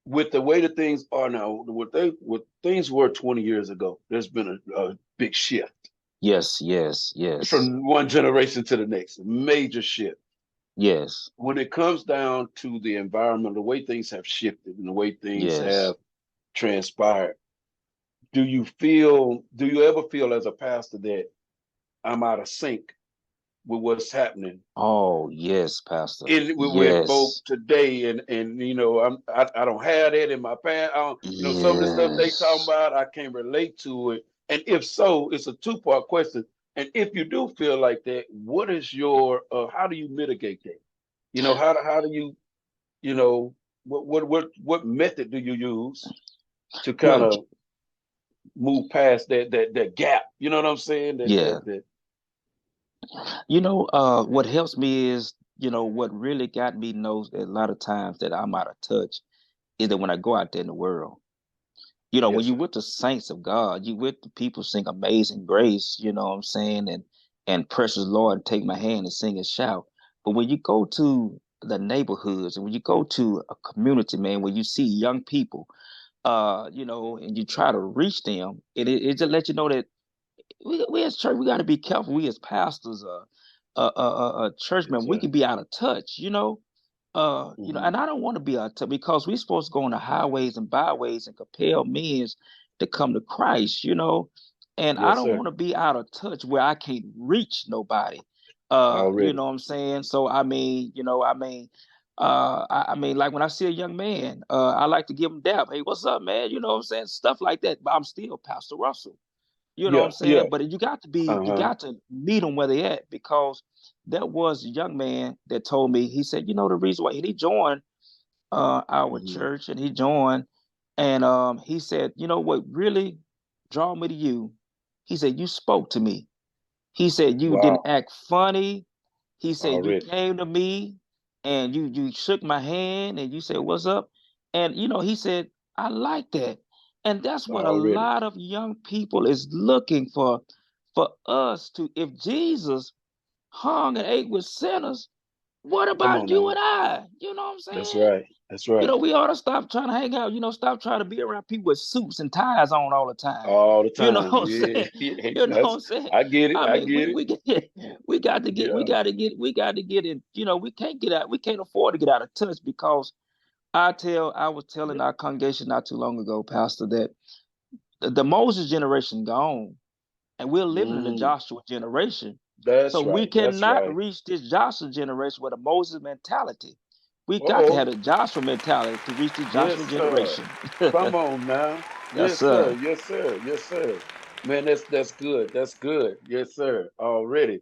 with the way that things are now, what things were 20 years ago, there's been a big shift Yes, yes, yes, from one generation to the next, a major shift. yes, When it comes down to the environment, the way things have shifted and the way things yes. have transpired, do you ever feel as a pastor that I'm out of sync with what's happening Oh, yes, Pastor. in with folk Yes, today, and I don't have that in my past. I don't, some of the stuff they talking yes. about, I can't relate to it. And if so, it's a two-part question. And if you do feel like that, what is your how do you mitigate that? How do you you know what method do you use to kind Well, of move past that gap? You know what I'm saying? yeah. That What helps me is, what really got me knows a lot of times that I'm out of touch is that when I go out there in the world, when yes, you sir. with the saints of God, you with the people sing Amazing Grace, you know what I'm saying, and Precious Lord, take my hand and sing and shout. But when you go to the neighborhoods and when you go to a community, man, where you see young people, and you try to reach them, it just lets you know that we as church, we got to be careful. We as pastors, churchmen, we Yes, can be out of touch, sir. and I don't want to be out of touch because we're supposed to go on the highways and byways and compel men to come to Christ, and I Yes, don't sir. want to be out of touch where I can't reach nobody. You Already. know what I'm saying? So I mean, like when I see a young man, I like to give him dap. Hey, what's up, man? You know what I'm saying? Stuff like that. But I'm still Pastor Russell. You know what Yeah, I'm yeah. saying? But you Uh-huh. got to meet them where they at because there was a young man that told me, he said, the reason why and he joined our Hmm. church and he joined and he said, what really draw me to you? He said, you spoke to me. He said, you didn't Wow. act funny. He said, you Already. came to me and you shook my hand and you said, what's up? And he said, I like that. And that's what a Already. lot of young people is looking for us to, if Jesus hung and ate with sinners, what Come about on you now. and I? You know what I'm That's saying? right. That's right. We ought to stop trying to hang out, stop trying to be around people with suits and ties on all the time. All the You know time. what I'm Yeah. saying? Yeah. You know what That's I'm saying? I get it. I I mean, get it. we got to get Yeah. we got to get in. We can't get out. We can't afford to get out of touch because I was telling our congregation not too long ago, Pastor, that the Moses generation gone, and we're living in the Mm, Joshua generation. So that's we right. That's cannot right. reach this Joshua generation with a Moses mentality. We got to Uh-oh. have a Joshua mentality to reach the Yes, Joshua sir. generation. Come on now. Yes, Yes, sir. sir. Yes, sir. Yes, sir. Man, that's good. That's good. Yes, sir. Already.